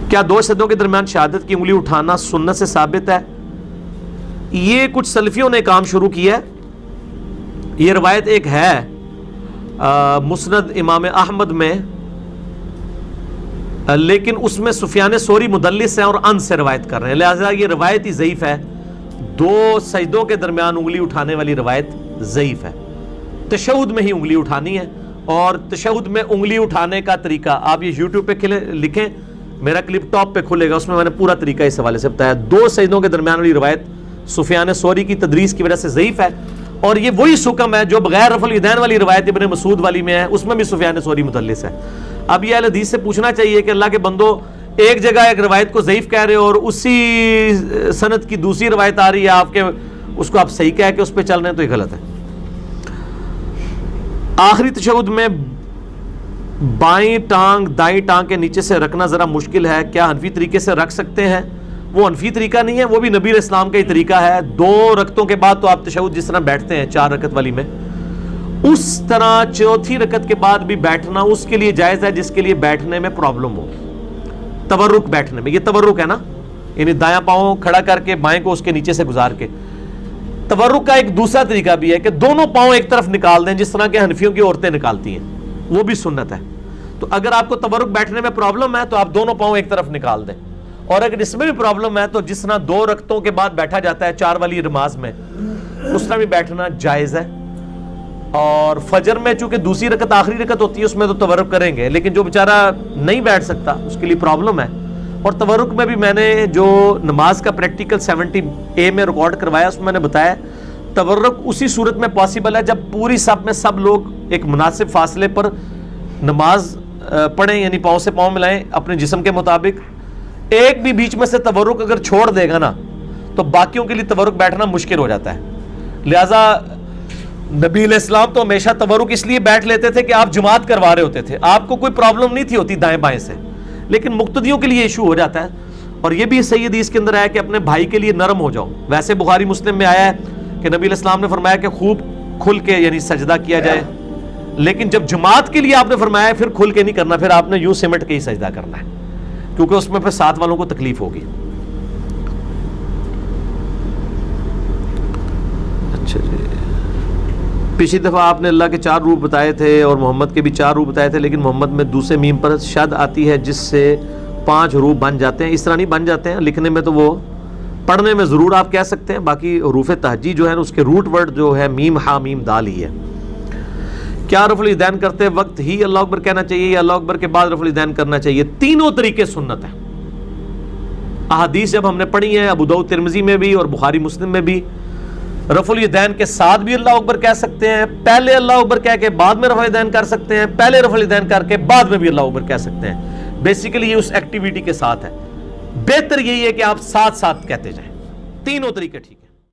کیا دو سجدوں کے درمیان شہادت کی انگلی اٹھانا سنت سے ثابت ہے؟ یہ کچھ سلفیوں نے کام شروع کیا ہے. یہ روایت ایک ہے مسند امام احمد میں، لیکن اس میں سفیان ثوری مدلس ہیں اور ان سے روایت کر رہے ہیں، لہذا یہ روایت ہی ضعیف ہے. دو سجدوں کے درمیان انگلی اٹھانے والی روایت ضعیف ہے. تشہد میں ہی انگلی اٹھانی ہے، اور تشہد میں انگلی اٹھانے کا طریقہ آپ یہ یوٹیوب پہ لکھیں، میرا کلپ ٹاپ پہ کھلے گا، اس میں نے پورا طریقہ اس حوالے سے بتایا. دو سجدوں کے درمیان والی روایت سفیان ثوری کی تدریس کی وجہ سے ضعیف ہے، اور یہ وہی سکم ہے جو بغیر رفع الیدین والی روایت ابن مسعود والی میں ہے، اس میں بھی سفیان ثوری مدلس ہے. اب یہ اہل حدیث سے پوچھنا چاہیے کہ اللہ کے بندو، ایک جگہ ایک روایت کو ضعیف کہہ رہے ہو اور اسی سند کی دوسری روایت آ رہی ہے آپ کے، اس کو آپ صحیح کہہ کے اس پہ چل رہے ہیں، تو یہ غلط ہے. آخری تشہد میں بائیں ٹانگ دائیں ٹانگ کے نیچے سے رکھنا ذرا مشکل ہے، کیا حنفی طریقے سے رکھ سکتے ہیں؟ وہ حنفی طریقہ نہیں ہے، وہ بھی نبی علیہ السلام کا ہی طریقہ ہے. 2 رکعتوں کے بعد تو آپ تشہد جس طرح بیٹھتے ہیں 4 رکعت والی میں، اس طرح 4تھی رکعت کے بعد بھی بیٹھنا اس کے لیے جائز ہے جس کے لیے بیٹھنے میں پرابلم ہو. تورک بیٹھنے میں، یہ تورک ہے نا، یعنی دایاں پاؤں کھڑا کر کے بائیں کو اس کے نیچے سے گزار کے. تورک کا ایک دوسرا طریقہ بھی ہے کہ دونوں پاؤں ایک طرف نکال دیں، جس طرح کہ حنفیوں کی عورتیں نکالتی ہیں، وہ بھی سنت ہے. تو اگر آپ کو تورک بیٹھنے میں پرابلم ہے تو آپ دونوں پاؤں ایک طرف نکال دیں، اور اگر اس میں بھی پرابلم ہے تو جس طرح 2 رکعتوں کے بعد بیٹھا جاتا ہے 4 والی نماز میں، اس طرح بھی بیٹھنا جائز ہے. اور فجر میں چونکہ دوسری رکعت آخری رکعت ہوتی ہے، اس میں تو تورک کریں گے، لیکن جو بیچارہ نہیں بیٹھ سکتا اس کے لیے پرابلم ہے. اور تورک میں بھی میں نے جو نماز کا پریکٹیکل 70A میں ریکارڈ کروایا، اس میں نے بتایا تورک اسی صورت میں پاسبل ہے جب پوری صف میں سب لوگ ایک مناسب فاصلے پر نماز پڑھیں، یعنی پاؤں سے پاؤں ملائیں اپنے جسم کے مطابق. ایک بھی بیچ میں سے تورک اگر چھوڑ دے گا نا تو باقیوں کے لیے تورک بیٹھنا مشکل ہو جاتا ہے. لہٰذا نبی علیہ السلام تو ہمیشہ تورک اس لیے بیٹھ لیتے تھے کہ آپ جماعت کروا رہے ہوتے تھے، آپ کو کوئی پرابلم نہیں تھی ہوتی دائیں بائیں سے، لیکن مقتدیوں کے لیے ایشو ہو جاتا ہے. اور یہ بھی صحیح حدیث کے اندر ہے کہ اپنے بھائی کے لیے نرم ہو جاؤ. ویسے بخاری مسلم میں آیا ہے کہ نبی علیہ السلام نے فرمایا کہ خوب کھل کے یعنی سجدہ کیا جائے، لیکن جب جماعت کے لیے آپ نے فرمایا پھر کھل کے نہیں کرنا، پھر آپ نے یوں سمٹ کے ہی سجدہ کرنا ہے، کیونکہ اس میں پھر ساتھ والوں کو تکلیف ہوگی. اچھا جی، پچھلی دفعہ آپ نے اللہ کے 4 روپ بتائے تھے اور محمد کے بھی 4 روپ بتائے تھے، لیکن محمد میں دوسرے میم پر شد آتی ہے جس سے 5 روپ بن جاتے ہیں. اس طرح نہیں بن جاتے ہیں، لکھنے میں تو وہ، پڑھنے میں ضرور آپ کہہ سکتے ہیں. باقی حروف تہجی جو ہے اس کے روٹ ورڈ جو ہے میم ہا میم دال ہی ہے. کیا رفع الیدین کرتے وقت ہی اللہ اکبر کہنا چاہیے یا اللہ اکبر کے بعد رفع الیدین کرنا چاہیے؟ تینوں طریقے سنت ہیں. احادیث جب ہم نے پڑھی ہیں ابو داؤد ترمذی میں بھی اور بخاری مسلم میں بھی، رفع الیدین کے ساتھ بھی اللہ اکبر کہہ سکتے ہیں، پہلے اللہ اکبر کہہ کے بعد میں رفع الیدین کر سکتے ہیں، پہلے رفع الیدین کر کے بعد میں بھی اللہ اکبر کہہ سکتے ہیں. بیسیکلی یہ اس ایکٹیویٹی کے ساتھ ہے. بہتر یہی ہے کہ آپ ساتھ ساتھ کہتے جائیں. تینوں طریقے ٹھیک ہے.